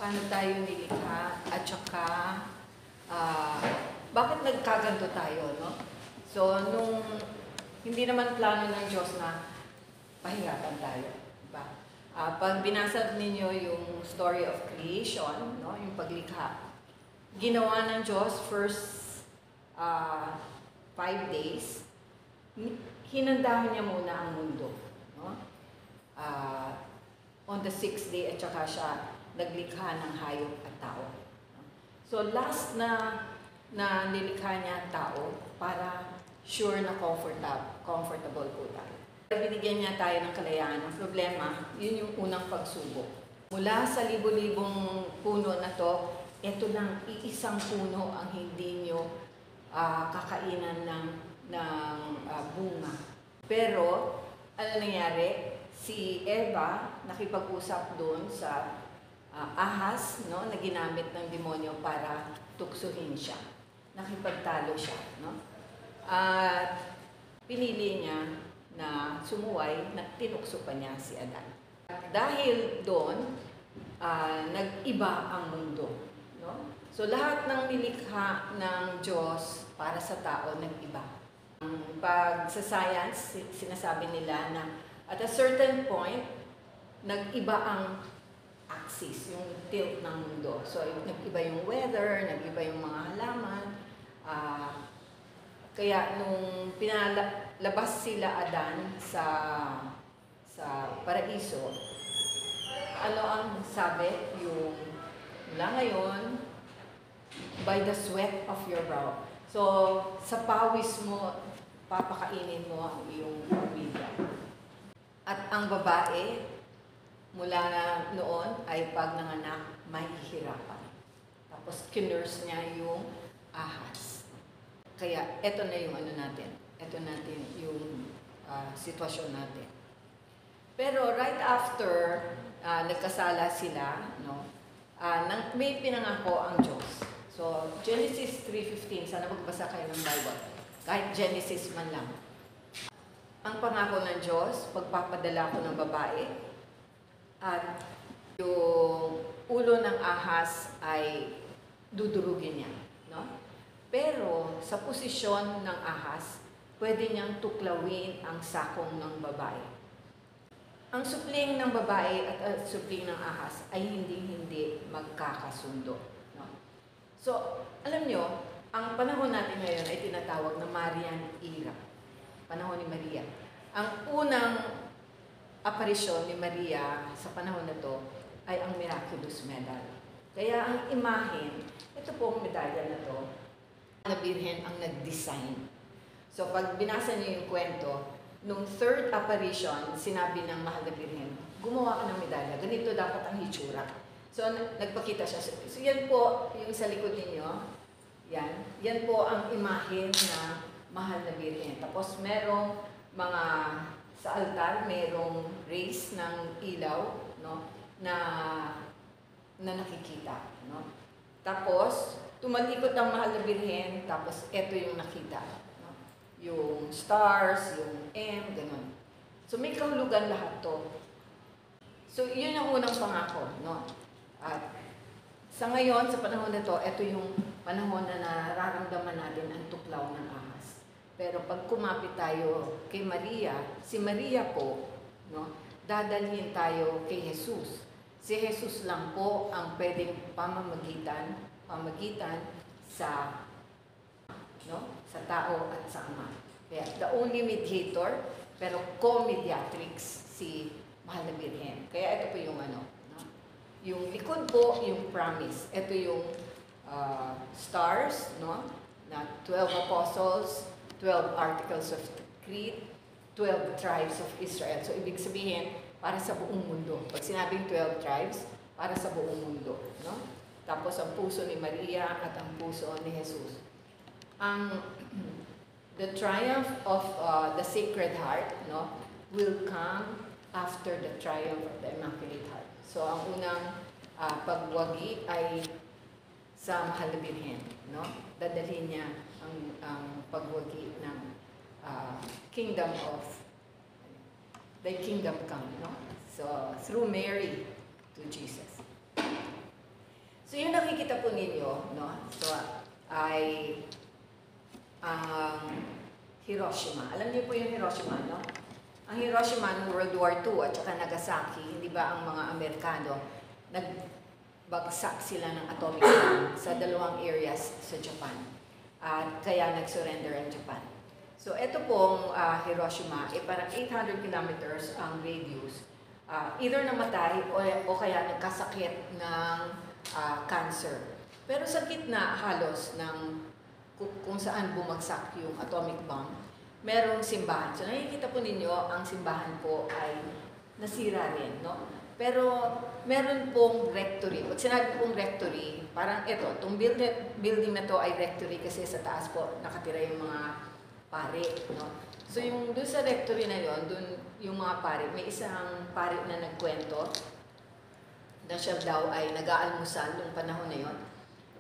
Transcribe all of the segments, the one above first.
paano tayo nilikha at saka bakit nagkaganto tayo, no? So, nung hindi naman plano ng Diyos na pahirapan tayo, diba? Pag binasa ninyo yung story of creation, no, yung paglikha, ginawa ng Diyos first 5 days, hinandahan niya muna ang mundo, no? On the 6th day at saka siya naglikha ng hayop at tao. So last na nilikha niya ang tao para sure na comfortable po tayo. Binigyan niya tayo ng kalayaan. Ang problema, yun yung unang pagsubok. Mula sa libo-libong puno na to, ito lang iisang puno ang hindi nyo kakainan ng bunga. Pero, ano nangyari? Si Eva nakipag-usap doon sa ahas, no, na ginamit ng demonyo para tuksuhin siya. Nakipagtalo siya, no? At pinili niya na sumuway, na tinukso pa niya si Adan. Dahil doon, nag-iba ang mundo, no? So lahat ng nilikha ng Diyos para sa tao nag-iba. Pag sa science, sinasabi nila na at a certain point, nag-iba ang axis, yung tilt ng mundo. So, nag-iba yung weather, nag-iba yung mga halaman. Kaya nung pinalabas sila Adan sa paraiso, ano ang sabi? Yung mula ngayon, by the sweat of your brow. So, sa pawis mo, papakainin mo ang iyong pamilya. At ang babae, mula noon ay pag nanganak, mahihirapan. Tapos kinurse niya yung ahas. Kaya eto na yung ano natin. Eto natin yung sitwasyon natin. Pero right after nagkasala sila, no, may pinangako ang Diyos. So Genesis 3:15, sana magbasa kayo ng Bible. Kahit Genesis man lang. Ang pangako ng Diyos, pagpapadala ko ng babae, at yung ulo ng ahas ay dudurugin niya, no? Pero sa posisyon ng ahas, pwede niyang tuklawin ang sakong ng babae. Ang supling ng babae at supling ng ahas ay hindi magkakasundo, no? So, alam nyo, ang panahon natin ngayon ay tinatawag na Marian era. Panahon ni Maria. Ang unang aparisyon ni Maria sa panahon na to ay ang miraculous medal. Kaya ang imahen, ito pong medalya na to, na Birhen ang nag-design. So pag binasa niyo yung kwento, nung third apparition, sinabi ng Mahal na Birhen, gumawa ka ng medalya, ganito dapat ang hitsura. So nagpakita siya. So yan po, yung sa likod ninyo, yan po ang imahen na Mahal na Birhen. Tapos merong mga sa altar, merong rays ng ilaw, no, na nakikita, no. Tapos tumalikod ang Mahal na Birhen, tapos ito yung nakita, no? Yung stars, yung M, ganun. So may kahulugan lahat to. So yun yung unang pangako, no. At sa ngayon, sa panahon na to, ito yung panahon na nararamdaman natin ang tuklaw ng ahas. Pero pag kumapit tayo kay Maria, si Maria po, no, dadalhin tayo kay Jesus. Si Jesus lang po ang pwedeng pamamagitan sa, no, sa tao at sa Ama. Kaya the only mediator, pero co-mediatrix si Mahal na Birhen. Kaya ito po yung ano, no? Yung likod po, yung promise. Ito yung stars, no, na 12 apostles, 12 articles of creed, 12 tribes of Israel. So, ibig sabihin, para sa buong mundo. Pag sinabing 12 tribes, para sa buong mundo, no? Tapos, ang puso ni Maria at ang puso ni Jesus. The triumph of the Sacred Heart, no, will come after the triumph of the Immaculate Heart. So, ang unang pagwagi ay sa Mahal na Birhen, no? Dadalhin niya ang pagwagi ng kingdom of the kingdom come, no? So through Mary to Jesus. makikita po ninyo, no? So, ay Hiroshima. Alam niyo po yung Hiroshima, no? Ang Hiroshima noong World War II at saka Nagasaki, hindi ba ang mga Amerikano, nagbagsak sila ng atomic bomb sa dalawang areas sa Japan. At kaya nag-surrender ang Japan. So, ito pong Hiroshima, parang 800 kilometers ang radius. Either namatay o kaya nagkasakit ng cancer. Pero sa gitna halos ng kung saan bumagsak yung atomic bomb, merong simbahan. So nakikita po ninyo, ang simbahan po ay nasira rin, no? Pero meron pong rectory. Pag sinabi pong rectory, parang ito, itong building na to ay rectory kasi sa taas po nakatira yung mga pare, no? So yung doon sa rectory na yon, doon yung mga pare, may isang pare na nagkwento na siya daw ay nag-aalmusal noong panahon na yon.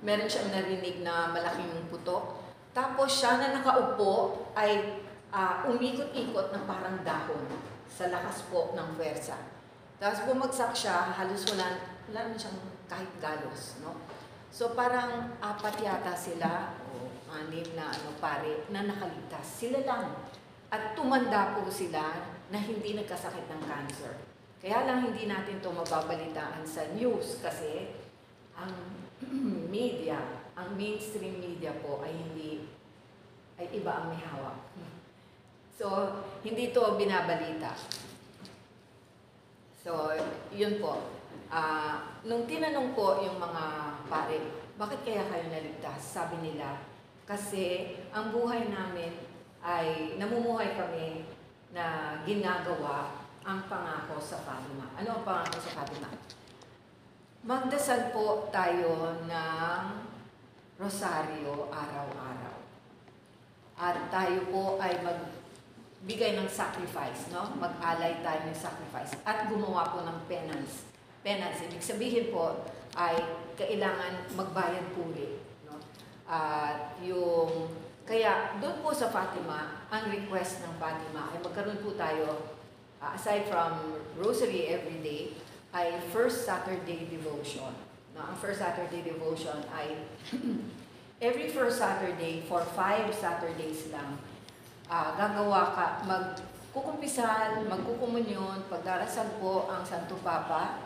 Meron siyang narinig na malaking putok. Tapos siya na nakaupo ay umikot-ikot na parang dahon sa lakas po ng pwersa. Tapos bumagsak siya, halos wala naman siyang kahit galos, no? So parang apat yata sila, o anim na pare, na nakaligtas. Sila lang. At tumanda po sila na hindi nagkasakit ng cancer. Kaya lang hindi natin ito mababalitaan sa news kasi ang media, ang mainstream media po ay iba ang may hawak. So, hindi ito binabalita. So, yun po. Nung tinanong po yung mga pare, bakit kaya kayo naligtas? Sabi nila, kasi ang buhay namin ay namumuhay kami na ginagawa ang pangako sa Fatima. Ano ang pangako sa Fatima? Magdasal po tayo ng rosaryo araw-araw. At tayo po ay magbigay ng sacrifice, no? Mag-alay tayo ng sacrifice. At gumawa po ng penance. Penance, ibig sabihin po ay kailangan magbayad puri, no? Kaya doon po sa Fatima, ang request ng Fatima ay magkaroon po tayo, aside from rosary every day, ay First Saturday Devotion. No, ang First Saturday Devotion ay every First Saturday for 5 Saturdays lang, magkukumpisal, magkukumunyon, pagdarasal po ang Santo Papa,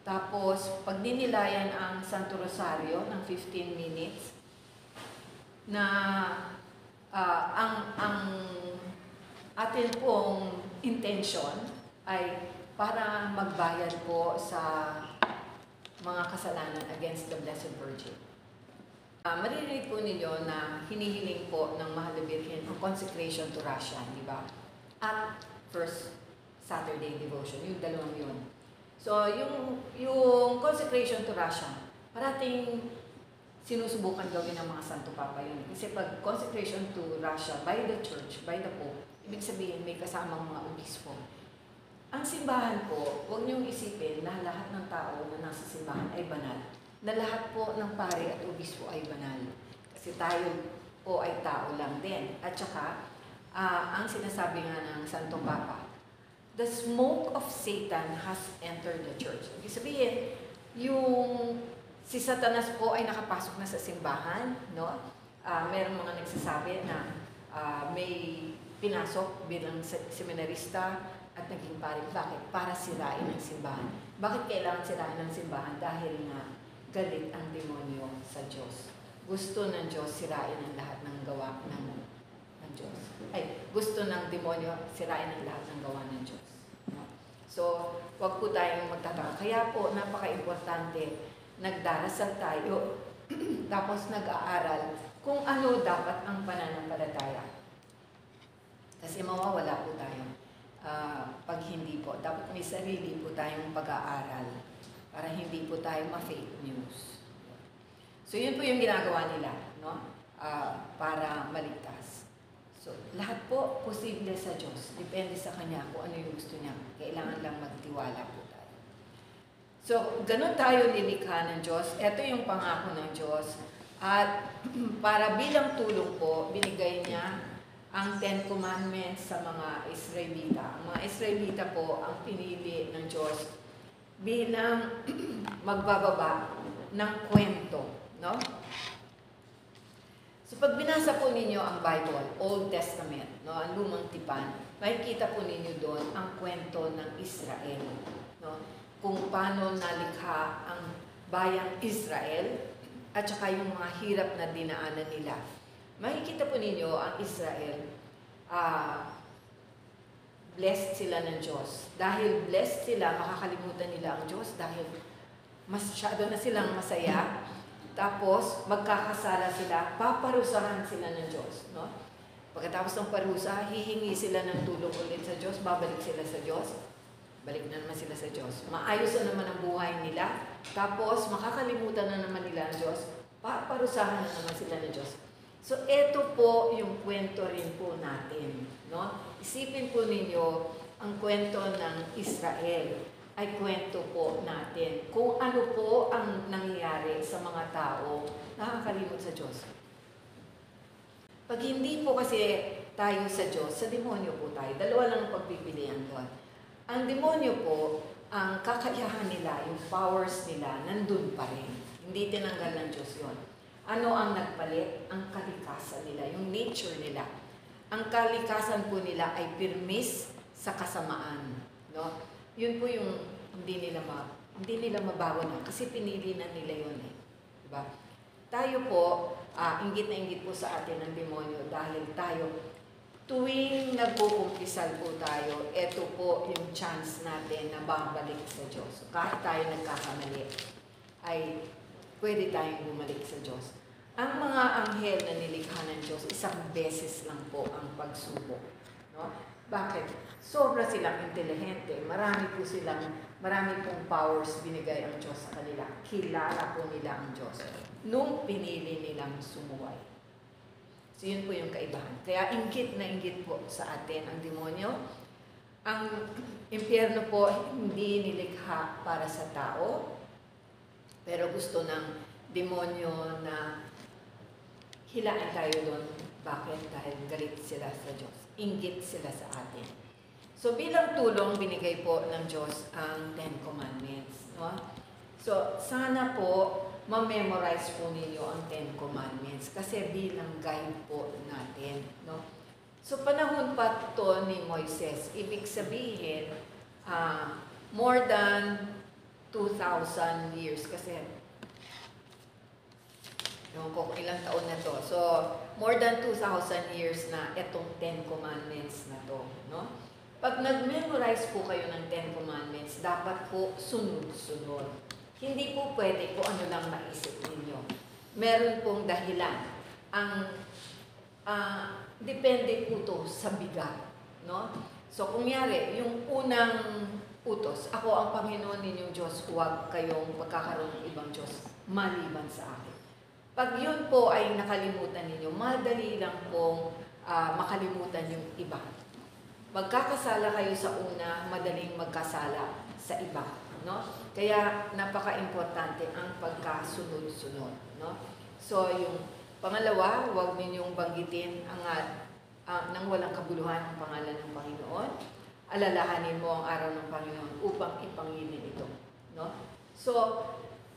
tapos pagdinilayan ang Santo Rosario ng 15 minutes, na ang atin pong intention ay para magbayad po sa mga kasalanan against the Blessed Virgin. Maririnig po ninyo na hinihiling po ng Mahal na Birhen ang consecration to Russia, di ba? At First Saturday Devotion, yung dalawang yun. So, yung consecration to Russia, parating sinusubukan gawin ng mga Santo Papa yun. Kasi pag consecration to Russia by the Church, by the Pope, ibig sabihin may kasamang mga obispo. Ang simbahan po, huwag niyong isipin na lahat ng tao na nasa simbahan ay banal. Na lahat po ng pare at obispo ay banal. Kasi tayo po ay tao lang din. At saka, ang sinasabi nga ng Santo Papa, the smoke of Satan has entered the church. Ibig sabihin, si Satanas po ay nakapasok na sa simbahan, no? Merong mga nagsasabi na may pinasok bilang seminarista at naging pare. Bakit? Para sirain ang simbahan. Bakit kailangan sirain ang simbahan? Dahil nga galit ang demonyo sa Diyos. Gusto ng Diyos sirain ang lahat ng gawa ng Diyos. Gusto ng demonyo sirain ang lahat ng gawa ng Diyos. No? So, wag po tayong magtataka. Kaya po, napaka-importante, nagdarasal tayo, tapos nag-aaral kung ano dapat ang pananampalataya. Kasi mawawala po tayo. Pag hindi po, dapat may sarili po tayong pag-aaral para hindi po tayo ma-fake news. So, yun po yung ginagawa nila, no? Para maligtas. So, lahat po posible sa Diyos. Depende sa Kanya kung ano yung gusto niya. Kailangan lang magtiwala po tayo. So, ganun tayo nilikha ng Diyos. Ito yung pangako ng Diyos. At para bilang tulong po, binigay niya ang 10 Commandments sa mga Israelita. Ang mga Israelita po ang pinili ng Diyos bilang magbababa ng kwento, no? So pag binasa po ninyo ang Bible, Old Testament, no, ang lumang tipan, makikita po ninyo doon ang kwento ng Israel, no? Kung paano nalikha ang bayang Israel at saka yung mga hirap na dinaanan nila. Makikita po ninyo ang Israel, blessed sila ng Diyos. Dahil blessed sila, makakalimutan nila ang Diyos dahil masyado na silang masaya. Tapos, magkakasala sila, paparusahan sila ng Diyos. No? Pagkatapos ng parusa, hihingi sila ng tulong ulit sa Diyos, babalik sila sa Diyos, balik na naman sila sa Diyos. Maayos na naman ang buhay nila, tapos makakalimutan na naman nila ang Diyos, paparusahan na naman sila ng Diyos. So, ito po yung kwento rin po natin. No? Isipin po ninyo, ang kwento ng Israel ay kwento po natin. Kung ano po ang nangyayari sa mga tao nakakalimot sa Diyos. Pag hindi po kasi tayo sa Diyos, sa demonyo po tayo. Dalawa lang ang pagpipilian doon. Ang demonyo po, ang kakayahan nila, yung powers nila, nandun pa rin. Hindi tinanggal ng Diyos yun. Ano ang nagpalit? Ang kalikasan nila, yung nature nila. Ang kalikasan po nila ay pirmis sa kasamaan. No? Yun po yung hindi nila mabago na kasi pinili na nila yun eh. Diba? Tayo po, inggit na inggit po sa atin ang demonyo dahil tayo, tuwing nagkukumpisal po tayo, eto po yung chance natin na babalik sa Diyos. Kahit tayo nagkakamali, ay pwede tayong bumalik sa Diyos. Ang mga anghel na nilikha ng Diyos, isang beses lang po ang pagsubok. No? Bakit? Sobra silang intelihente. Marami pong powers binigay ang Diyos sa kanila. Kilala po nila ang Diyos nung pinili nilang sumuway. So yun po yung kaibahan. Kaya inggit na inggit po sa atin ang demonyo. Ang impyerno po hindi nilikha para sa tao, pero gusto ng demonyo na hilaan tayo doon. Bakit? Dahil galit sila sa Diyos. Inggit sila sa atin. So bilang tulong, binigay po ng Diyos ang Ten Commandments. No? So sana po, ma-memorize po ninyo ang Ten Commandments kasi bilang guide po natin. No? So panahon pa to ni Moises. Ibig sabihin, more than 2,000 years kasi ewan ko kung ilang taon na to. So, more than 2,000 years na itong Ten Commandments na to. No? Pag nag-memorize po kayo ng Ten Commandments, dapat po sunod-sunod. Hindi po pwede kung ano lang maisip ninyo. Meron pong dahilan. Depende po to sa bigat. No? So, kung yari, yung unang utos, ako ang Panginoon ninyong Diyos, huwag kayong magkakaroon ng ibang Diyos maliban sa akin. Pag yun po ay nakalimutan ninyo, madali lang pong makalimutan yung iba. Magkakasala kayo sa una, madaling magkasala sa iba. No? Kaya napaka-importante ang pagkasunod-sunod. No? So yung pangalawa, huwag ninyong banggitin nang walang kabuluhan ang pangalan ng Panginoon. Alalahanin mo ang araw ng Panginoon upang ipangilin ito. No? So,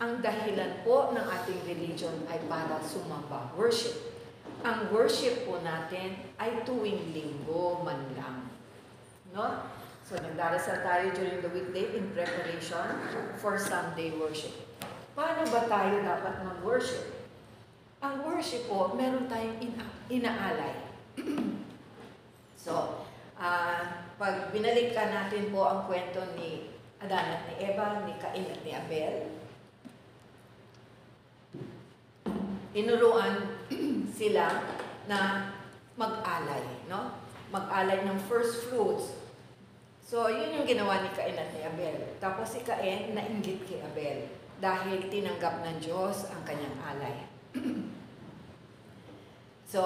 ang dahilan po ng ating religion ay para sumamba, worship. Ang worship po natin ay tuwing linggo man lang. No? So, nagdarasal tayo during the weekday in preparation for Sunday worship. Paano ba tayo dapat mag-worship? Ang worship po, meron tayong inaalay. So, pag binalikan natin po ang kwento ni Adan at ni Eva, ni Cain at ni Abel, inuruan sila na mag-alay, no? Mag-alay ng first fruits. So, yun yung ginawa ni Cain at ni Abel. Tapos si Cain nainggit kay Abel dahil tinanggap ng Diyos ang kanyang alay. So,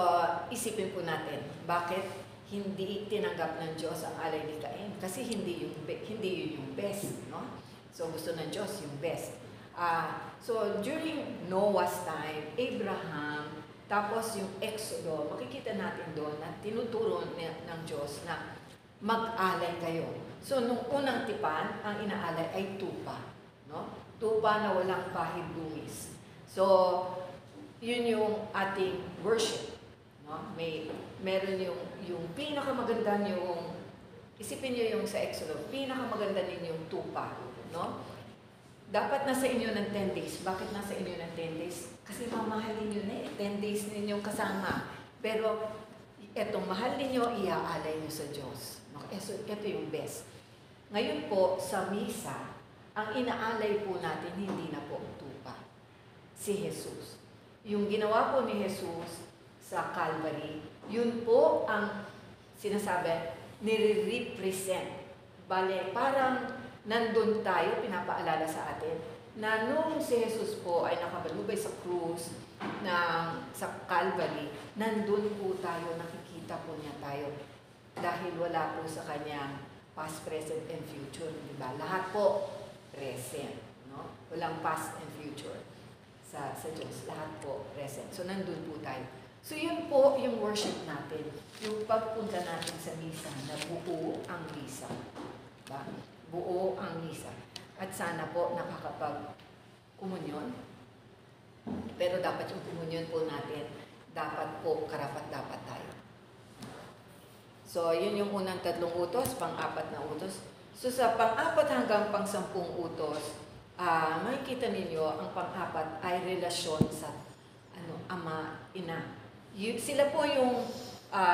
isipin po natin, bakit hindi tinanggap ng Diyos ang alay ni Cain? Kasi hindi yun yung best, no? So, gusto ng Diyos yung best. So, during Noah's time, Abraham, tapos yung Exodo, makikita natin doon na tinuturo ng Diyos na mag-alay kayo. So, nung unang tipan, ang inaalay ay tupa. No? Tupa na walang pahid lumis. So, yun yung ating worship. No? Meron yung pinakamaganda yung, isipin nyo yung sa Exodus, pinakamaganda din yung tupa. No? Dapat nasa inyo ng 10 days. Bakit nasa inyo ng 10 days? Kasi mamahalin nyo na 10 days ninyong kasama. Pero, etong mahal ninyo, iaalay nyo sa Diyos. Okay? So, ito yung best. Ngayon po, sa misa, ang inaalay po natin, hindi na po tupa. Si Jesus. Yung ginawa po ni Jesus sa Calvary, yun po ang sinasabi, nire-represent. Bale, parang nandun tayo, pinapaalala sa atin, na nung si Jesus po ay nakabalubay sa krus sa Calvary, nandun po tayo, nakikita po niya tayo. Dahil wala po sa kanyang past, present, and future. Diba? Lahat po present. No? Walang past and future sa Diyos. Lahat po present. So, nandun po tayo. So, yun po yung worship natin. Yung pagpunta natin sa misa, na buo ang misa. Diba? Buo ang misa. At sana po nakakapag-komunyon. Pero dapat yung komunyon po natin, dapat po karapat-dapat tayo. So, yun yung unang 3 utos, pang-4 na utos. So, sa pang-4 hanggang pang-10 utos, makikita ninyo, ang pang-4 ay relasyon sa ama, ina. Sila po yung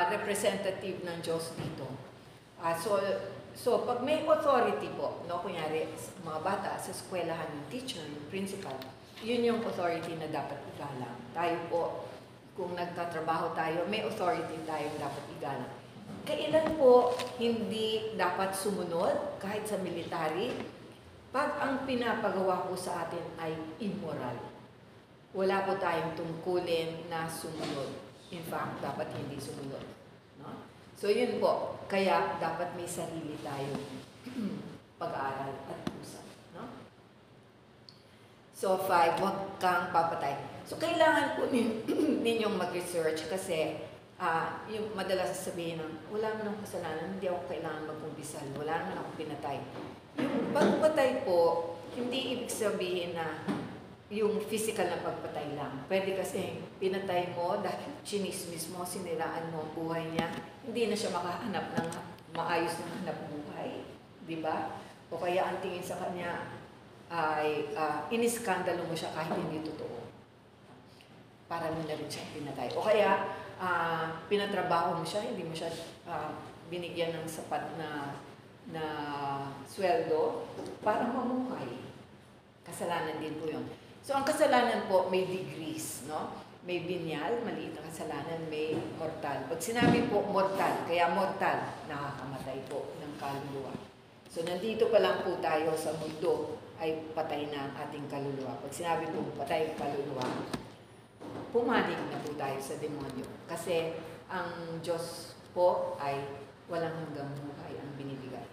representative ng Diyos dito. So, pag may authority po, no, kunyari, mga bata, sa eskwelahan yung teacher, yung principal, yun yung authority na dapat igalang. Tayo po, kung nagtatrabaho tayo, may authority tayong dapat igalang. Kailan po hindi dapat sumunod, kahit sa military, pag ang pinapagawa po sa atin ay immoral. Wala po tayong tungkulin na sumunod. In fact, dapat hindi sumunod. No? So yun po, kaya dapat may sarili tayong pag-aaral at usap. No? So 5, huwag kang papatay. So kailangan po ninyong mag-research kasi yung madalas sasabihin ng, wala man akong kasalanan, hindi ako kailangan magkumpisal, wala naman akong pinatay. Yung pagpatay po, hindi ibig sabihin na yung physical na pagpatay lang. Pwede kasi pinatay mo dahil chinismis mo, siniraan mo ang buhay niya, hindi na siya makahanap ng maayos na hanap buhay. Diba? O kaya ang tingin sa kanya ay iniskandalo mo siya kahit hindi totoo. Para mo na rin siya pinatay. O kaya, pinatrabaho mo siya, hindi mo siya binigyan ng sapat na sweldo para mamuhay. Kasalanan din po yun. So, ang kasalanan po may degrees, no? May binyal, maliit na kasalanan, may mortal. Pag sinabi po mortal, kaya mortal, nakakamatay po ng kaluluwa. So, nandito pa lang po tayo sa mundo, ay patay na ang ating kaluluwa. Pag sinabi po patay ang kaluluwa, pumanig na po tayo sa demonyo. Kasi ang Diyos po ay walang hanggang buhay ang binibigay.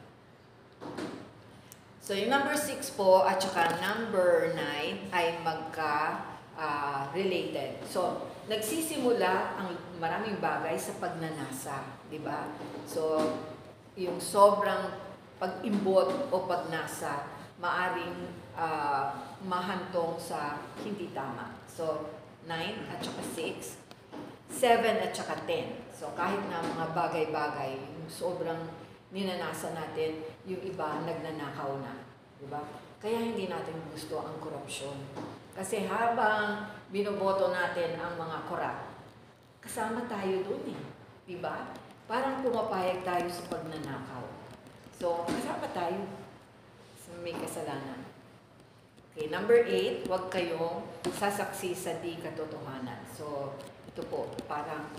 So yung number 6 po at saka number 9 ay magka-related. So nagsisimula ang maraming bagay sa pagnanasa, di ba? So yung sobrang pag-imbot o pagnasa maaring mahantong sa hindi tama. So 9 at saka 6, 7 at saka 10. So kahit na mga bagay-bagay, yung sobrang ninanasa natin, yung iba nagnanakaw na. Diba? Kaya hindi natin gusto ang korupsyon. Kasi habang binoboto natin ang mga korap, kasama tayo dun eh. Diba? Parang pumapayag tayo sa pagnanakaw. So, kasama tayo sa may kasalanan. Okay, number 8, huwag kayong sasaksi sa di katotohanan. So, ito po, parang,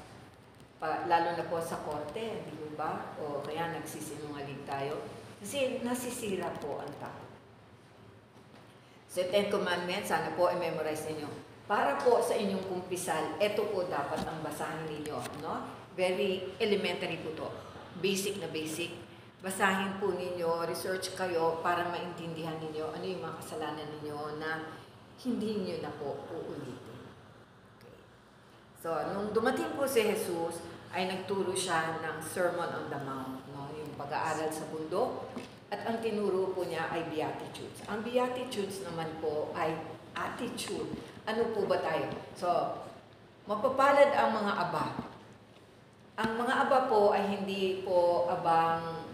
lalo na po sa korte, di ba? O kaya nagsisinungaling tayo. Kasi nasisira po ang tao. So, 10 Commandments, sana po i-memorize ninyo. Para po sa inyong kumpisal, ito po dapat ang basahin ninyo. No? Very elementary po to. Basic na basic. Basahin po ninyo, research kayo para maintindihan ninyo ano yung mga kasalanan ninyo na hindi niyo na po uulitin. Okay. So, nung dumating po si Jesus, ay nagturo siya ng Sermon on the Mount. No? Yung pag-aaral sa bundok. At ang tinuro po niya ay Beatitudes. Ang Beatitudes naman po ay attitude. Ano po ba tayo? So, mapapalad ang mga aba. Ang mga aba po ay hindi po abang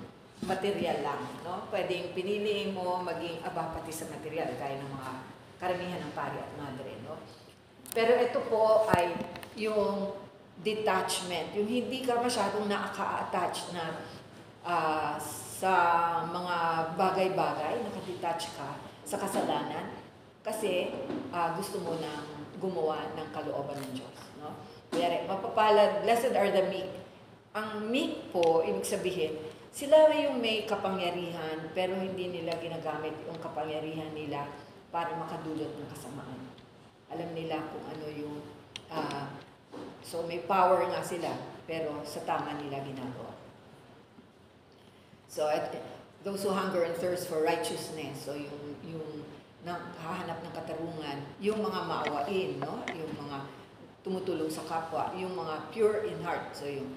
material lang. No? Pwedeng piniliin mo maging aba pati sa material, gaya ng mga karamihan ng pari at madre. No? Pero ito po ay yung detachment. Yung hindi ka masyadong nakaka-attach na sa mga bagay-bagay, nakadetach ka sa kasalanan kasi gusto mo nang gumawa ng kalooban ng Diyos. No? Kaya mapapalad, blessed are the meek. Ang meek po, ibig sabihin, sila yung may kapangyarihan pero hindi nila ginagamit yung kapangyarihan nila para makadulot ng kasamaan. Alam nila kung ano yung, so may power nga sila pero sa tama nila ginagawa. So, those who hunger and thirst for righteousness, so yung nakahanap ng katarungan, yung mga maawain, no? Yung mga tumutulong sa kapwa, yung mga pure in heart, so yung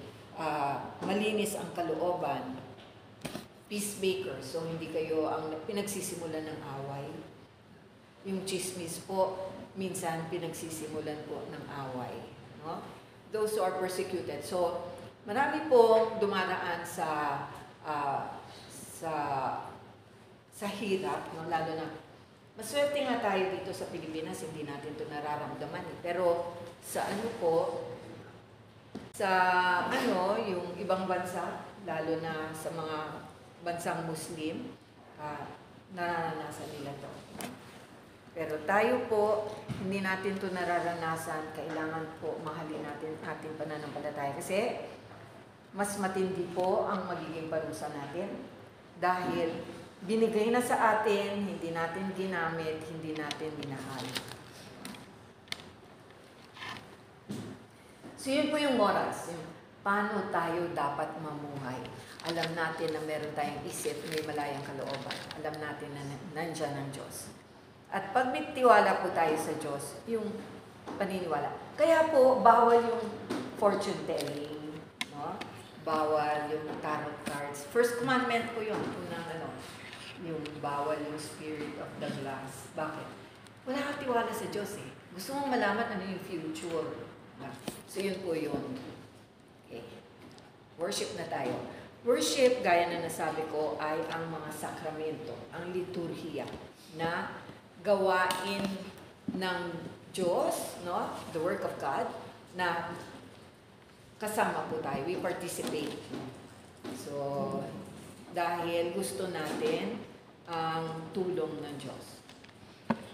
malinis ang kalooban, peacemaker, so hindi kayo ang pinagsisimulan ng away. Yung chismis po, minsan pinagsisimulan po ng away. No? Those who are persecuted. So, marami po dumaraan sa hirap, no? Lalo na maswerte nga tayo dito sa Pilipinas, hindi natin ito nararamdaman. Pero sa yung ibang bansa, lalo na sa mga bansang Muslim, nararanasan nila ito. Pero tayo po, hindi natin ito nararanasan, kailangan po mahalin natin ating pananampalataya. Kasi mas matindi po ang magiging parusa natin dahil binigay na sa atin, hindi natin ginamit, hindi natin minahal. So yun po yung morals, yung paano tayo dapat mamuhay. Alam natin na meron tayong isip, may malayang kalooban. Alam natin na nandyan ang Diyos. At pag may tiwala po tayo sa Diyos, yung paniniwala. Kaya po, bawal yung fortune telling, no? Bawal yung tarot cards. First commandment po yun, yung bawal yung spirit of the glass. Bakit? Wala kang tiwala sa Diyos eh. Gusto mong malaman ano yung future. So yun po yun. Okay. Worship na tayo. Worship, gaya na nasabi ko, ay ang mga sakramento, ang liturhiya na gawain ng Diyos, no? The work of God, na kasama po tayo. We participate. So, dahil gusto natin ang tulong ng Diyos.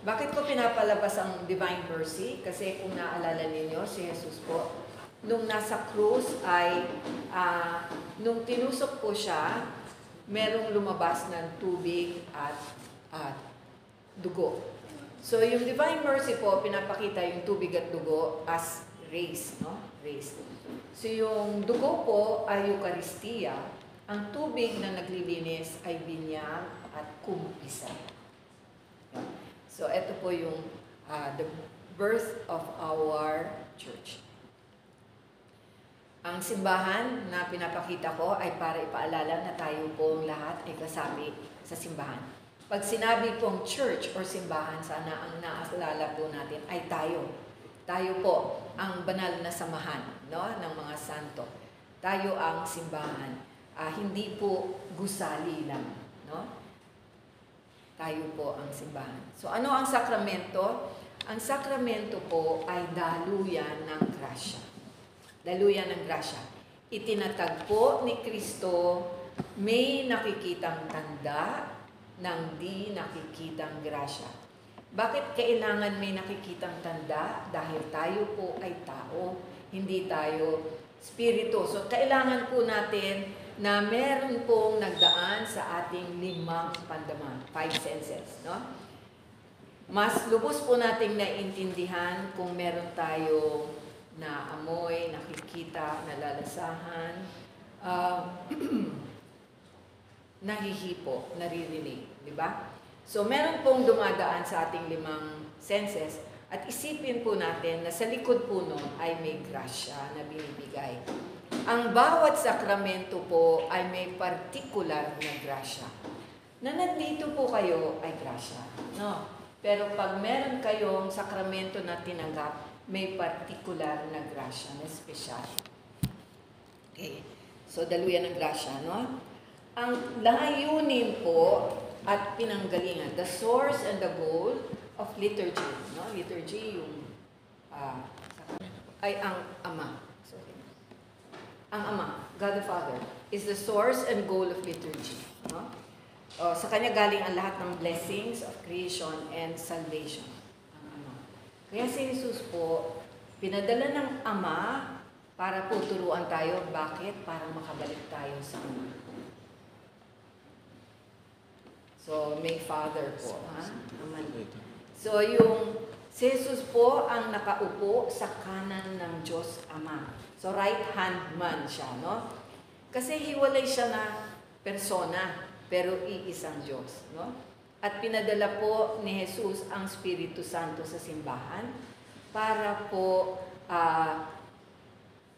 Bakit ko pinapalabas ang Divine Mercy? Kasi kung naalala ninyo, si Jesus po, nung nasa krus ay, nung tinusok po siya, merong lumabas ng tubig at dugo. So, yung Divine Mercy po, pinapakita yung tubig at dugo as race, no? Race. So, yung dugo po ay Eucharistia. Ang tubig na naglilinis ay binyag at kumpisay. So, ito po yung the birth of our church. Ang simbahan na pinapakita ko ay para ipaalala na tayo pong lahat ay kasabi sa simbahan. Pag sinabi pong church or simbahan, sana ang naalala po natin ay tayo. Tayo po ang banal na samahan, no, ng mga santo. Tayo ang simbahan. Hindi po gusali lang, no? Tayo po ang simbahan. So ano ang sakramento? Ang sakramento po ay daluyan ng grasya. Daluyan ng grasya. Itinatagpo ni Kristo, may nakikitang tanda ng di nakikitang grasya. Bakit kailangan may nakikitang tanda? Dahil tayo po ay tao, hindi tayo spirito. So kailangan po natin na meron pong nagdaan sa ating 5 pandaman, 5 senses, no? Mas lubos po nating naiintindihan kung meron tayo na amoy, nakikita, nalalasahan, nahihipo, naririnig, di ba? So meron pong dumadaan sa ating 5 senses at isipin po natin na sa likod po nun ay may grasya na binibigay. Ang bawat sakramento po ay may partikular na grasya. Na nandito po kayo ay grasya. No? Pero pag meron kayong sakramento na tinanggap, may partikular na grasya, na espesyal. Okay. So, daluyan ng grasya, no? Ang layunin po at pinanggalingan, the source and the goal of liturgy, no? Liturgy yung ay ang Ama. Sorry. Ang Ama, God the Father, is the source and goal of liturgy, no? Sa Kanya galing ang lahat ng blessings of creation and salvation. Ang Ama. Kaya si Jesus po, pinadala ng Ama para po turuan tayo. Bakit? Para makabalik tayo sa Ama. So, may Father po. Ha? Ama. So, yung si Jesus po ang nakaupo sa kanan ng Diyos Ama. So, right hand man siya, no? Kasi hiwalay siya na persona, pero iisang Diyos, no? At pinadala po ni Jesus ang Espiritu Santo sa simbahan para po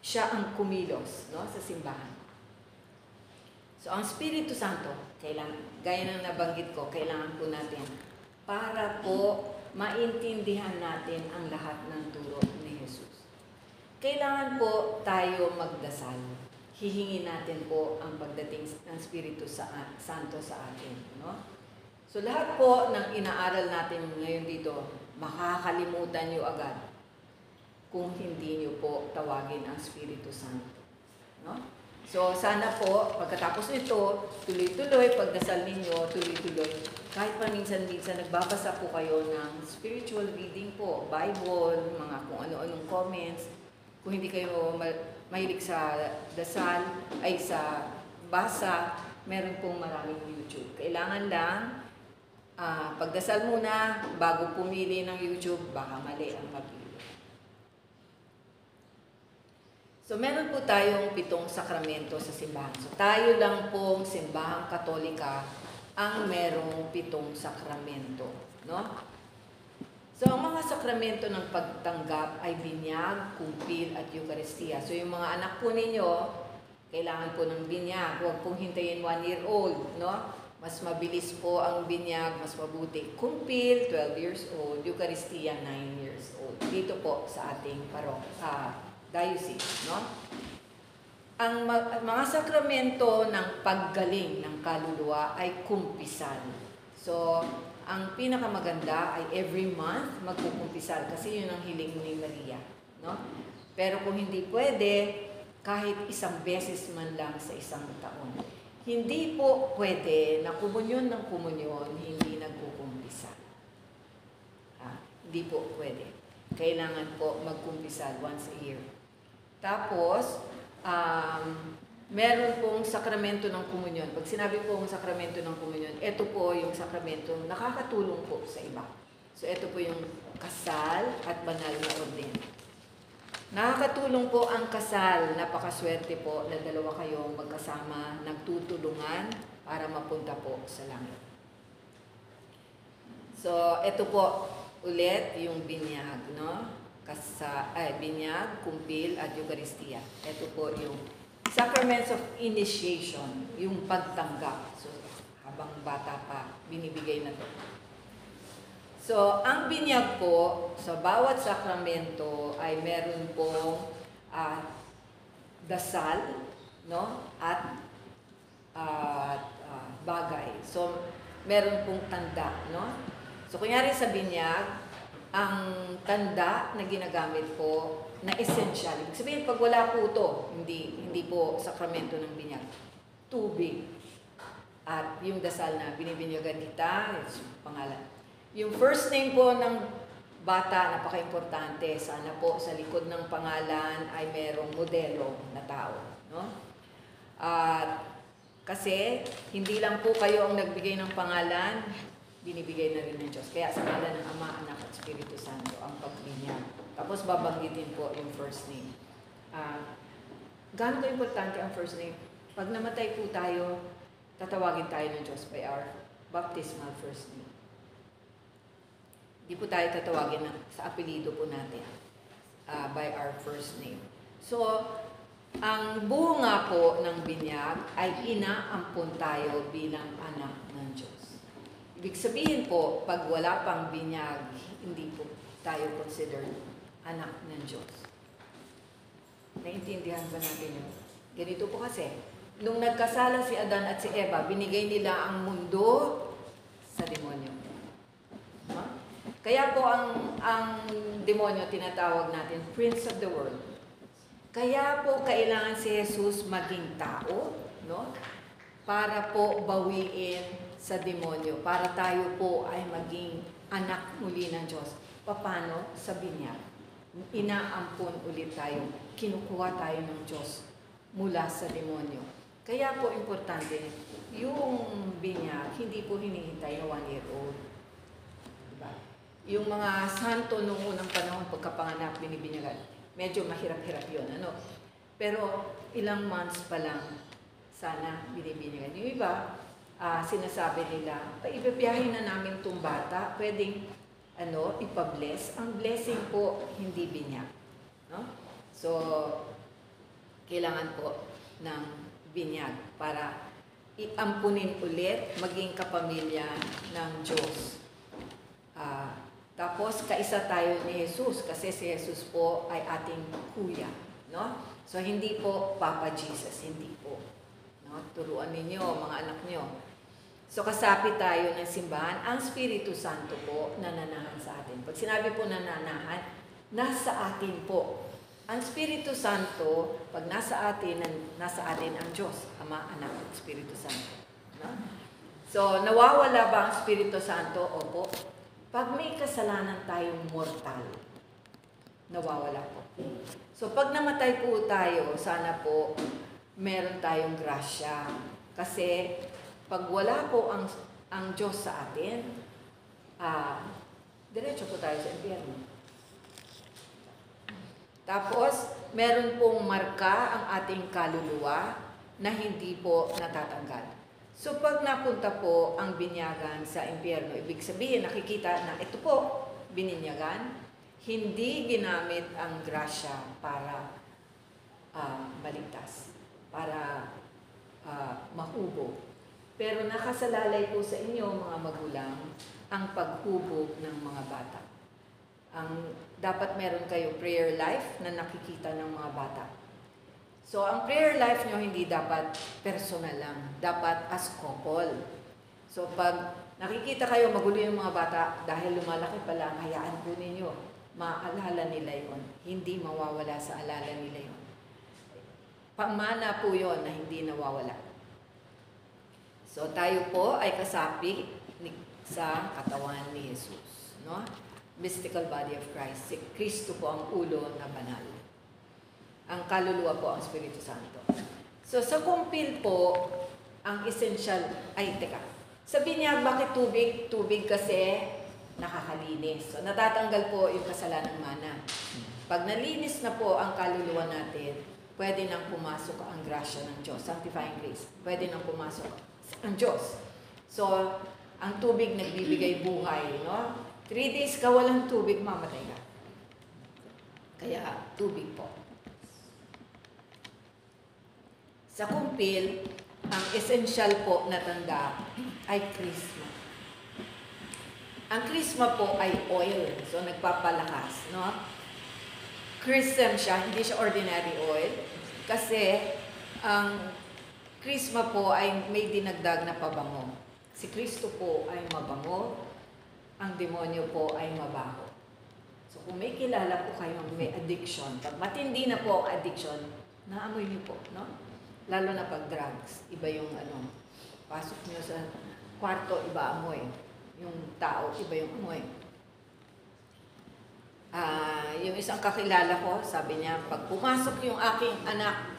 siya ang kumilos, no, sa simbahan. So, ang Espiritu Santo, gaya ng nabanggit ko, kailangan po natin para po maintindihan natin ang lahat ng turo ni Jesus. Kailangan po tayo magdasal. Hihingi natin po ang pagdating ng Espiritu Santo sa atin, no? So, lahat po ng inaaral natin ngayon dito, makakalimutan nyo agad kung hindi nyo po tawagin ang Espiritu Santo, no? So, sana po, pagkatapos nito, tuloy-tuloy, pagdasal ninyo, tuloy-tuloy. Kahit pa minsan-minsan, nagbabasa po kayo ng spiritual reading po, Bible, mga kung ano-anong comments. Kung hindi kayo mahilig sa dasal, ay sa basa, meron pong maraming YouTube. Kailangan lang, pagdasal muna, bago pumili ng YouTube, baka mali ang mapili. So, meron po tayong 7 sakramento sa simbahan. So, tayo lang pong simbahang Katolika ang merong 7 sakramento, no? So, ang mga sakramento ng pagtanggap ay binyag, kumpil, at Eucharistia. So, yung mga anak po ninyo, kailangan po ng binyag. Huwag pong hintayin 1 year old, no? Mas mabilis po ang binyag, mas mabuti. Kumpil, 12 years old. Eucharistia, 9 years old. Dito po sa ating diocese, no? Ang mga sakramento ng paggaling ng kaluluwa ay kumpisal. So, ang pinakamaganda ay every month magkukumpisal kasi yun ang hiling ni Maria, no? Pero kung hindi pwede, kahit isang beses man lang sa isang taon. Hindi po pwede na kumunyon ng kumunyon, hindi nagkukumpisal. Hindi po pwede. Kailangan po magkumpisal once a year. Tapos, meron pong sakramento ng komunyon. Pag sinabi pong sakramento ng komunyon, ito po yung sakramento nakakatulong po sa iba. So, ito po yung kasal at banal na orden. Nakakatulong po ang kasal. Napakaswerte po na dalawa kayong magkasama, nagtutulungan para mapunta po sa langit. So, ito po ulit yung binyag, no? Binyag, kumpil, at Eucharistia. Ito po yung sacraments of initiation, yung pagtanggap. So, habang bata pa, binibigay na to. So, ang binyag po, sa bawat sakramento ay meron pong dasal, no? At bagay. So, meron pong tanda, no? So, kunyari sa binyag, ang tanda na ginagamit po na essential. Ibig sabihin, pag wala po ito, hindi po sakramento ng binyag. Tubig. At yung dasal na binibinyagan kita, pangalan. Yung first name po ng bata, napaka-importante. Sana po sa likod ng pangalan ay merong modelo na tao, no? At kasi hindi lang po kayo ang nagbigay ng pangalan, binibigay na rin ng Diyos. Kaya sa ngalan ng Ama, Anak at Espiritu Santo ang pagbinyag. Tapos babanggitin po yung first name. Gaano ka-importante ang first name? Pag namatay po tayo, tatawagin tayo ng Diyos by our baptismal first name. Hindi po tayo tatawagin sa apelido po natin by our first name. So, Ang bunga po ng binyag ay inaampon tayo bilang anak ng Diyos. Ibig sabihin po, pag wala pang binyag, hindi po tayo considered anak ng Diyos. Naintindihan ba natin yun? Ganito po kasi, nung nagkasala si Adan at si Eva, binigay nila ang mundo sa demonyo. No? Kaya po ang demonyo tinatawag natin Prince of the World. Kaya po kailangan si Jesus maging tao, no? Para po bawiin sa demonyo, para tayo po ay maging anak muli ng Diyos. Paano? Sa binyag. Inaampon ulit tayo, kinukuha tayo ng Diyos mula sa demonyo. Kaya po importante, yung binyag, hindi po hinihintay na 1 year old. Diba? Yung mga santo nung unang panahon pagkapanganak, binibinyagan, medyo mahirap-hirap yun, ano? Pero ilang months pa lang, sana binibinyagan. Yung iba, sinasabi nila, ibabiyahin na namin itong bata, pwedeng ipa-bless. Ang blessing po, hindi binyag. No? So, kailangan po ng binyag para iampunin ulit, maging kapamilya ng Diyos. Tapos, kaisa tayo ni Jesus kasi si Jesus po ay ating kuya. No? So, hindi po Papa Jesus, hindi po. No? Turuan ninyo, mga anak nyo. So, kasapi tayo ng simbahan. Ang Espiritu Santo po nananahan sa atin. Pag sinabi po nananahan, nasa atin po. Ang Espiritu Santo, pag nasa atin ang Diyos, Ama, Anak, Espiritu Santo. No? So, nawawala ba ang Espiritu Santo? Opo. Pag may kasalanan tayong mortal, nawawala po. So, pag namatay po tayo, sana po meron tayong grasya. Kasi, pag wala po ang Diyos sa atin, diretso po tayo sa impyerno. Tapos, meron pong marka ang ating kaluluwa na hindi po natatanggal. So, pag napunta po ang binyagan sa impyerno, ibig sabihin, nakikita na ito po, bininyagan, hindi ginamit ang grasya para maligtas, para mahubog. Pero nakasalalay po sa inyo, mga magulang, ang paghubog ng mga bata. Dapat meron kayo prayer life na nakikita ng mga bata. So, ang prayer life nyo hindi dapat personal lang. Dapat as couple. So, pag nakikita kayo magulo yung mga bata, dahil lumalaki pa lang, hayaan po ninyo. Maalala nila yon. Hindi mawawala sa alala nila yon. Pamana po yon na hindi nawawala. So, tayo po ay kasapi sa katawan ni Jesus. No? Mystical body of Christ. Si Kristo po ang ulo na banal. Ang kaluluwa po ang Espiritu Santo. So, sa kumpil po, ang essential, sa binyag, bakit tubig? Tubig kasi nakakalinis. So, natatanggal po yung kasalanang mana. Pag nalinis na po ang kaluluwa natin, pwede nang pumasok ang grasya ng Diyos, sanctifying grace. Pwede nang pumasok ang Diyos. So, ang tubig nagbibigay buhay, no? 3 days ka walang tubig, mamatay ka. Kaya, tubig po. Sa kumpil, ang essential po na tanda ay krisma. Ang krisma po ay oil, so nagpapalakas, no? Chrism siya, hindi siya ordinary oil, kasi ang krisma po ay may dinagdag na pabango. Si Kristo po ay mabango, ang demonyo po ay mabaho. So kung may kilala po kayong may addiction, pag matindi na po ang addiction, naamoy niyo po, no? Lalo na pag drugs, iba yung pasok nyo sa kwarto, iba amoy. Yung tao, iba yung amoy. Yung isang kakilala ko, sabi niya, pag pumasok yung aking anak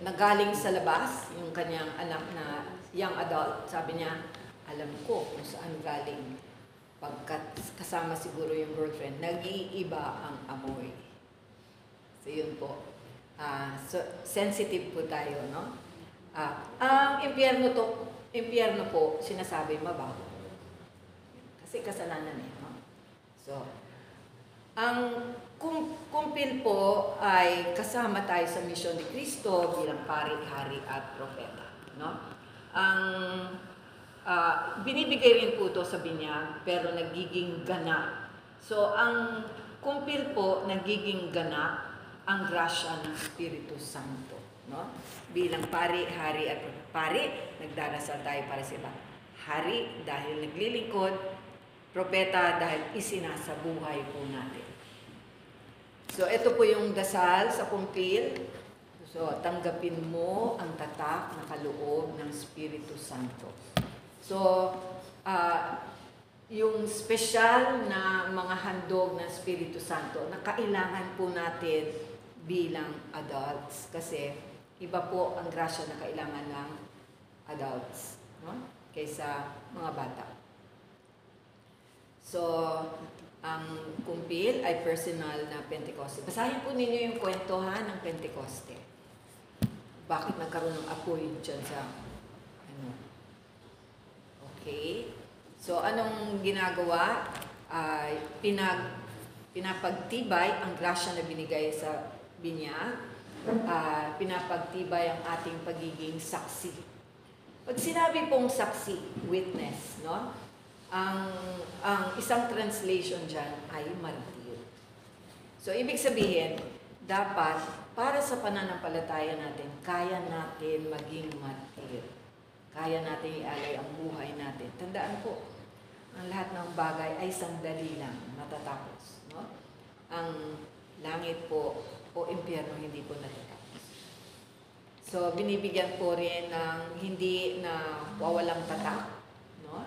na galing sa labas, yung kanyang anak na young adult, sabi niya, alam ko kung saan galing. Pagkat kasama siguro yung girlfriend, nag-iiba ang amoy. So yun po. So, sensitive po tayo, no? Ang impyerno po, sinasabi mabaho. Kasi kasalanan no? So, ang kumpil kumpil po ay kasama tayo sa misyon ni Kristo bilang pari, hari at propeta. No? Ang binibigay rin po ito sa binyag, pero nagiging ganap. So, ang kumpil po, nagiging ganap ang grasya ng Espiritu Santo. No? Bilang pari, hari at pari, nagdarasal tayo para sa iba. Hari dahil naglilingkod, propeta dahil isinasabuhay po natin. So, ito po yung dasal sa kumpil. So, tanggapin mo ang tatak na kaloob ng Espiritu Santo. So, yung special na mga handog ng Espiritu Santo na kailangan po natin bilang adults. Kasi iba po ang grasya na kailangan ng adults, no? Kaysa mga bata. So, ang kumpil ay personal na Pentecoste. Basahin po ninyo yung kwentuhan ng Pentecoste. Bakit nagkaroon ng apoy dyan sa Okay. So, anong ginagawa? Pinapagtibay ang grasya na binigay sa binyag. Pinapagtibay ang ating pagiging saksi. Pag sinabi pong saksi, witness, no? Ang isang translation dyan ay martir. So, ibig sabihin, dapat para sa pananampalataya natin, kaya natin maging martir. Kaya natin ialay ang buhay natin. Tandaan po, ang lahat ng bagay ay sandali lang, matatapos. No? Ang langit po o impyerno hindi po natatapos. So, binibigyan po rin ng hindi na wawalang tatak, no?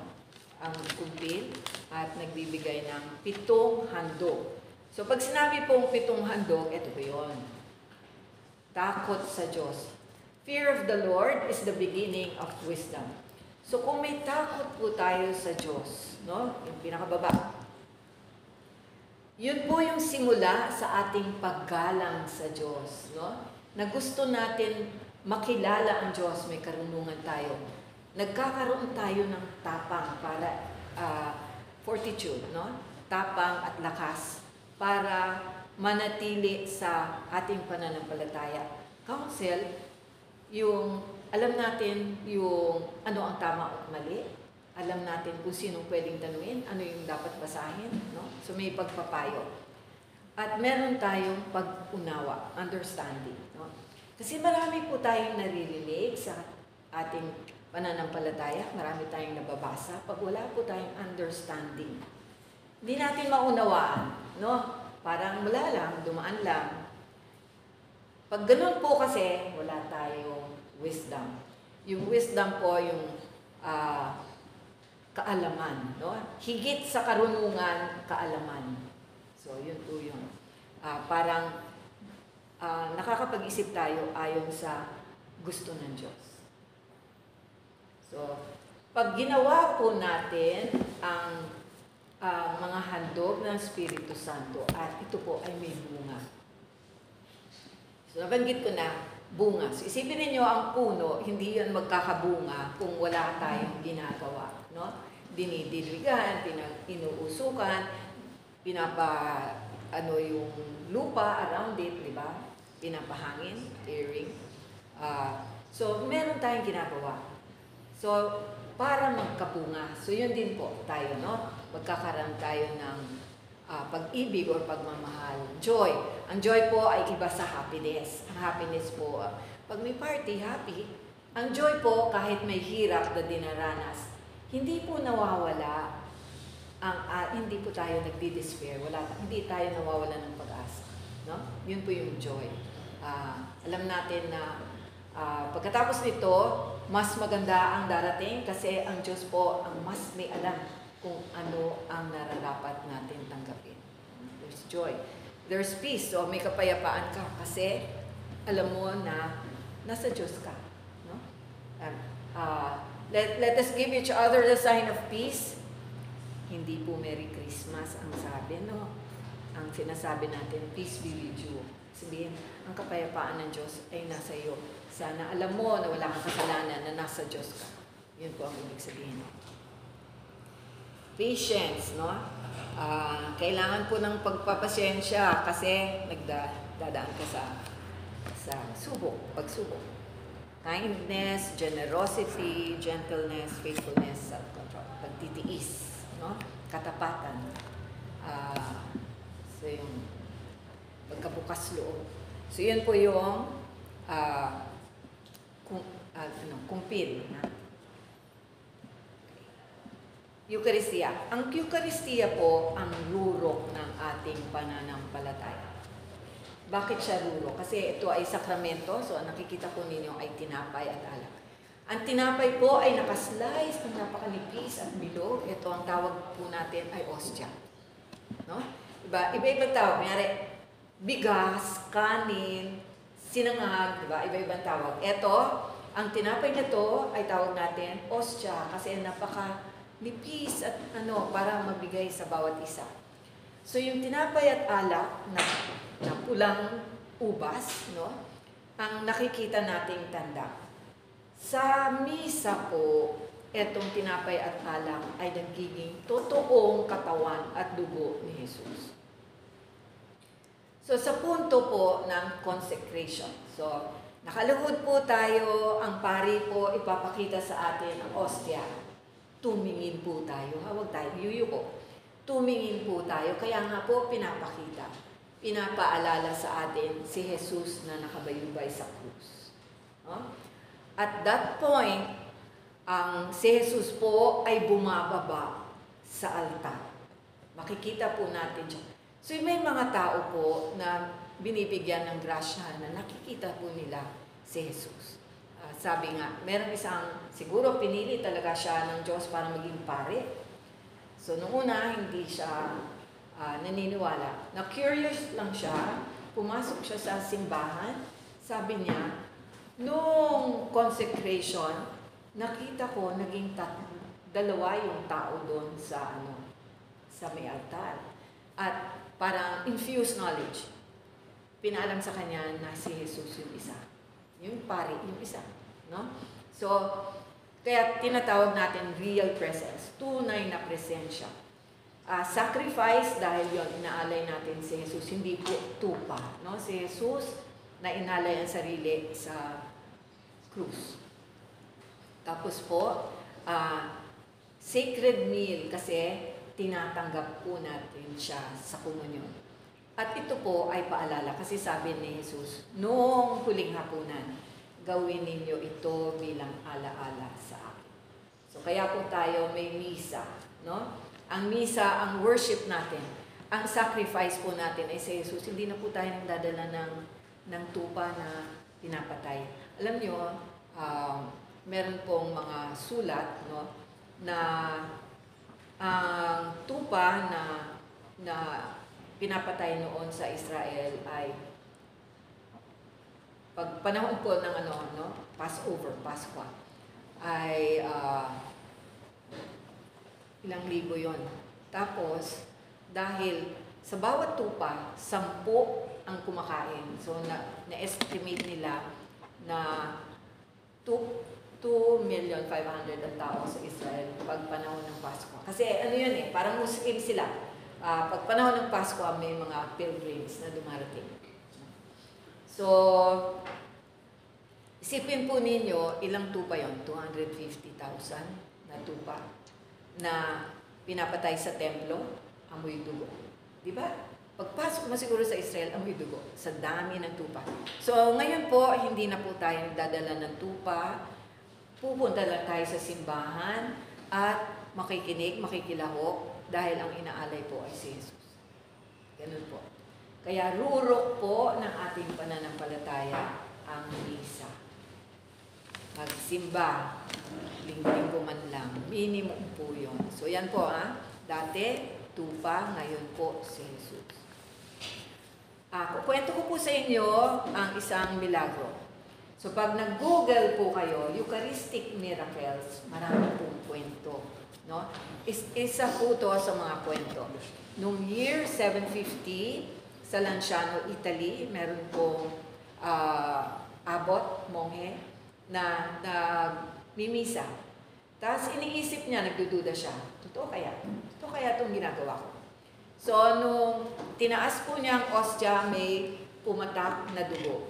Ang kumpil at nagbibigay ng 7 handog. So, pag sinabi pong 7 handog, ito po yun. Takot sa Diyos. Fear of the Lord is the beginning of wisdom. So, kung may takot po tayo sa Diyos, no? Yung pinakababa, yun po yung simula sa ating paggalang sa Diyos, no? Na gusto natin makilala ang Diyos, may karunungan tayo. Nagkakaroon tayo ng tapang para fortitude, no? Tapang at lakas para manatili sa ating pananampalataya. Counsel, yung alam natin yung ano ang tama at mali. Alam natin kung sinong pwedeng tanungin, ano yung dapat basahin, no? So may pagpapayo. At meron tayong pag-unawa, understanding, no? Kasi marami po tayong naririnig sa ating pananampalataya, marami tayong nababasa. Pag wala po tayong understanding, hindi natin maunawaan, no? Parang wala lang, dumaan lang. Pag ganun po kasi, wala tayong wisdom. Yung wisdom po, yung kaalaman, no? Higit sa karunungan, kaalaman. So, yun po yung parang nakakapag-isip tayo ayon sa gusto ng Diyos. So, pag ginawa po natin ang mga handog ng Espiritu Santo at ito po ay may bunga. So, nabanggit ko na, bunga. So, isipin niyo ang puno, hindi yan magkakabunga kung wala tayong ginagawa. No? Dinidiligan, inuusukan, yung lupa around it, di ba? Pinapahangin, airing. So, meron tayong ginagawa. So, para magkabunga. So, yun din po tayo, no? Magkakaroon tayo ng pag-ibig o pagmamahal. Joy. Ang joy po ay iba sa happiness. Ang happiness po, pag may party, happy. Ang joy po, kahit may hirap na dinaranas, hindi po nawawala. Hindi po tayo nagdi-despair. Hindi tayo nawawala ng pag-asa. No? Yun po yung joy. Alam natin na pagkatapos nito, mas maganda ang darating kasi ang Diyos po ang mas may alam kung ano ang nararapat natin tanggapin. There's joy. There's peace. So, may kapayapaan ka kasi alam mo na nasa Diyos ka. No? Let us give each other the sign of peace. Hindi po Merry Christmas ang sabi, no? Ang sinasabi natin, peace be with you. Sabihin, ang kapayapaan ng Diyos ay nasa iyo. Sana alam mo na wala kang kasalanan na nasa Diyos ka. Yun po ang ibig sabihin. Patience, no? kailangan po ng pagpapasensya kasi nagdadaan ka sa pagsubok. Kindness, generosity, gentleness, faithfulness, self-control, pagtitiis, no? Katapatan. So yung pagkabukas loob. So yun po yung kumpil. Eucharistia. Ang Eucharistia po ang rurok ng ating pananampalataya. Bakit siya rurok? Kasi ito ay sakramento, so ang nakikita po ninyo ay tinapay at alak. Ang tinapay po ay nakaslice ng napakanipis at bilog. Ito ang tawag po natin ay ostia. No? Iba-ibang tawag. Kunyari, bigas, kanin, sinangag, diba? Iba-ibang tawag. Ito, ang tinapay na to ay tawag natin ostia kasi napaka-nipis at para mabigay sa bawat isa. So yung tinapay at alak na pulang ubas, no? Ang nakikita nating tanda. Sa misa po, etong tinapay at alak ay nagiging totoong katawan at dugo ni Jesus. So sa punto po ng consecration. So nakaluhod po tayo, ang pari po ipapakita sa atin ang ostia. Tumingin po tayo, huwag tayo yuyuko. Tumingin po tayo, kaya nga po pinapakita. Pinapaalala sa atin si Jesus na nakabayubay sa krus. No? At that point, si Jesus po ay bumababa sa altar. Makikita po natin dyan. So may mga tao po na binibigyan ng grasya na nakikita po nila si Jesus. Sabi nga, meron siguro pinili talaga siya ng Diyos para maging pare. So noong una, hindi siya naniniwala. Na-curious lang siya, pumasok siya sa simbahan, sabi niya, nung consecration, nakita ko, naging dalawa yung tao doon sa may altar. At parang infused knowledge. Pinaalam sa kanya na si Jesus yung isa. Yung pari, yung isa. No? So, kaya tinatawag natin real presence. Tunay na presensya. Sacrifice dahil yon inaalay natin si Jesus, hindi po tupa. No? Si Jesus na inalay ang sarili sa krus. Tapos po, sacred meal kasi tinatanggap po natin siya sa komunyon. At ito po ay paalala kasi sabi ni Jesus, noong huling hapunan, gawin ninyo ito bilang alaala sa akin. So kaya po tayo may misa, no? Ang misa, ang worship natin, ang sacrifice po natin ay si Jesus. Hindi na po tayo nagdadala ng tupa na pinapatay. Alam nyo, meron pong mga sulat, no, na ang tupa na pinapatay noon sa Israel ay pag panahon po ng Passover, Paskwa, ay ilang libo yon. Tapos, dahil sa bawat tupa, 10 ang kumakain. So, na-estimate nila na 2,500,000 ang tao sa Israel pag panahon ng Pasko. Kasi parang Muslim sila. Pag panahon ng Pasko, may mga pilgrims na dumarating. So, isipin po ninyo, ilang tupa yon? 250,000 na tupa na pinapatay sa templo, amoy dugo. Diba? Pagpasok mo siguro sa Israel, amoy dugo. Sa dami ng tupa. So, ngayon po, hindi na po tayo nagdadala ng tupa. Pupunta lang tayo sa simbahan at makikinig, makikilahok dahil ang inaalay po ay si Jesus. Ganun po. Kaya rurok po ng ating pananampalataya ang misa. Magsimba, linggo man lang. Minimum po yun. So yan po dati, tupa, ngayon po si Jesus. Kukwento ko po sa inyo ang isang milagro. So pag nag-google po kayo, Eucharistic miracles, marami pong kwento. No? Isa po to sa mga kwento. Noong year 750, sa Lanciano, Italy, meron pong abot, monghe, na mimisa. Tapos iniisip niya, nagdududa siya, totoo kaya? Totoo kaya itong ginagawa ko? So, nung tinaas po niya ang ostya, may pumatak na dugo.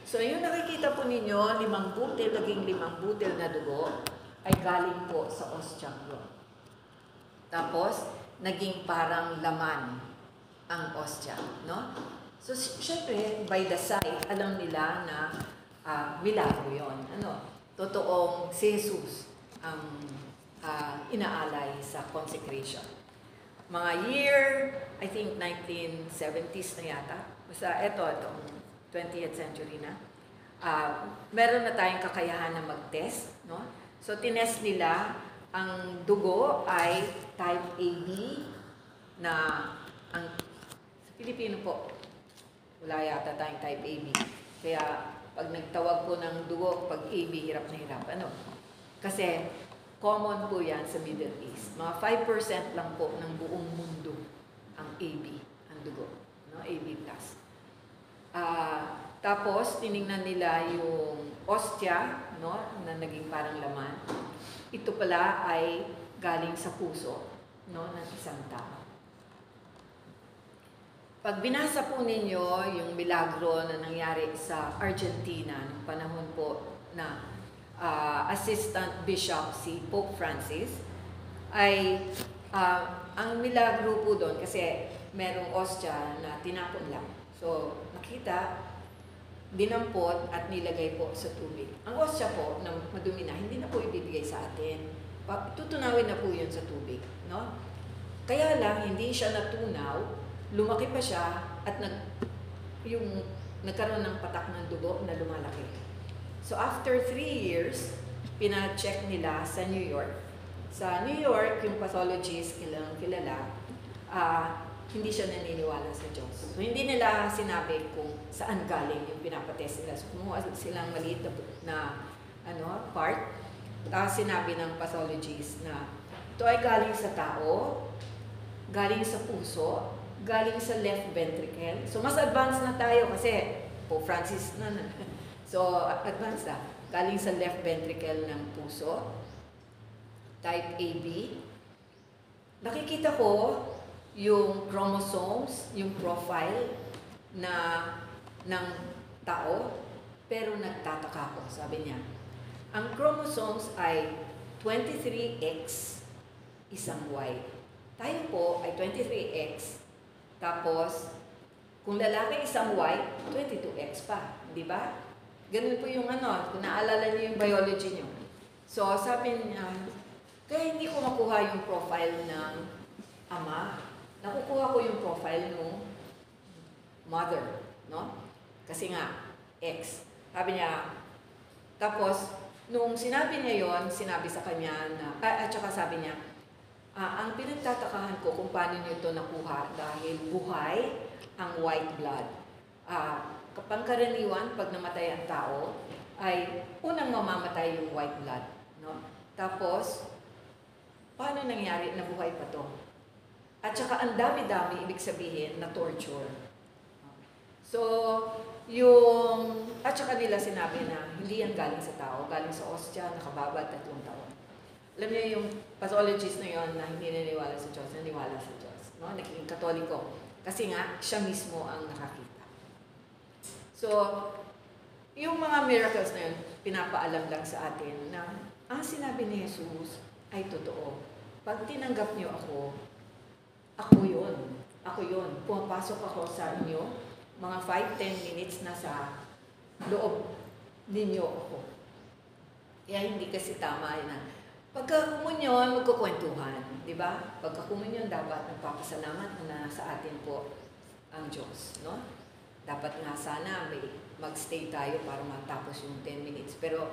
So, yung nakikita po ninyo, 5 butil, naging 5 butil na dugo, ay galing po sa ostya yun. Tapos, naging parang laman ang ostya, no? So, syempre, by the sight, alam nila na milagro yun. Totoong si Jesus ang inaalay sa consecration. Mga year, I think 1970s na yata. Basta itong 20th century na. Meron na tayong kakayahan na mag-test, no? So, tinest nila, ang dugo ay type AB na sa Pilipino po, wala yata tayong type AB. Kaya, pag nagtawag po ng dugo, pag AB, hirap na hirap. Kasi, common po yan sa Middle East. Mga 5% lang po ng buong mundo ang AB, ang dugo. No? AB+. Tapos, tinignan nila yung ostya, no? Na naging parang laman. Ito pala ay galing sa puso, no? Ng isang tao. Pag binasa po ninyo yung milagro na nangyari sa Argentina noong panahon po na Assistant Bishop si Pope Francis, ay ang milagro po doon kasi merong ostya na tinapon lang. So, nakita, dinampot at nilagay po sa tubig. Ang ostya po, na madumi na, hindi na po ibibigay sa atin. Tutunawin na po yun sa tubig. No? Kaya lang, hindi siya natunaw, lumaki pa siya at nagkaroon ng patak ng dugo na lumalaki. So after 3 years, pina-check nila sa New York. Sa New York, yung pathologist kilala, hindi siya naniniwala sa Diyos. So hindi nila sinabi kung saan galing yung pinapatest nila. So kumuha silang maliit na part. Tapos sinabi ng pathologist na ito ay galing sa tao, galing sa puso, galing sa left ventricle. So, mas advanced na tayo kasi Pope Francis na. So, advanced na. Galing sa left ventricle ng puso. Type AB. Nakikita ko yung chromosomes, yung profile ng tao, pero nagtataka ko, sabi niya. Ang chromosomes ay 23X, isang Y. Tayo po ay 23X, tapos, kung lalaki isang Y, 22X pa. Di ba? Ganun po yung kung naalala niyo yung biology niyo. So, sabi niya, kaya hindi ko makuha yung profile ng ama. Nakukuha ko yung profile ng mother. No? Kasi nga, X. Sabi niya, tapos, nung sinabi niya yon, sinabi sa kanya na, at saka sabi niya, ang pinagtatakahan ko kung paano nyo ito nakuha dahil buhay ang white blood. Pangkaraniwan, pag namatay ang tao, ay unang mamamatay yung white blood. No? Tapos, paano nangyari na buhay pa to? At saka ang dami-dami, ibig sabihin, na torture. So, at saka nila sinabi na hindi yan galing sa tao, galing sa ostya, nakababad 3 taon. Alam niyo yung pathologist na yon na hindi naniniwala sa Diyos, naniniwala sa Diyos. No? Naging Katoliko. Kasi nga, siya mismo ang nakakita. So, yung mga miracles na yun, pinapaalam lang sa atin na ang sinabi ni Jesus ay totoo. Pag tinanggap niyo ako, ako yun. Ako yun. Pumapasok ako sa inyo, mga 5-10 minutes na sa loob ninyo ako. Kaya hindi kasi tama na pagka-komunyon, magkukwentuhan, di ba? Pagka-komunyon, dapat nagpapasalamat na sa atin po ang Diyos, no? Dapat nga sana may magstay tayo para matapos yung 10 minutes. Pero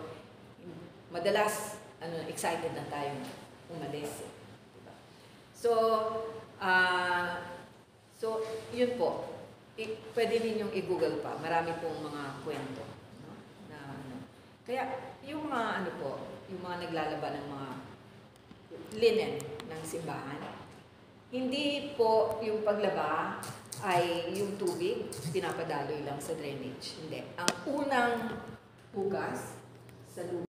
madalas, excited na tayo umalis. Diba? So, yun po. Pwede ninyong i-google pa. Marami pong mga kwento. No? Kaya, yung mga yung mga naglalaba ng mga linen ng simbahan, hindi po yung paglaba ay yung tubig, pinapadaloy lang sa drainage. Hindi. Ang unang hugas sa lupa,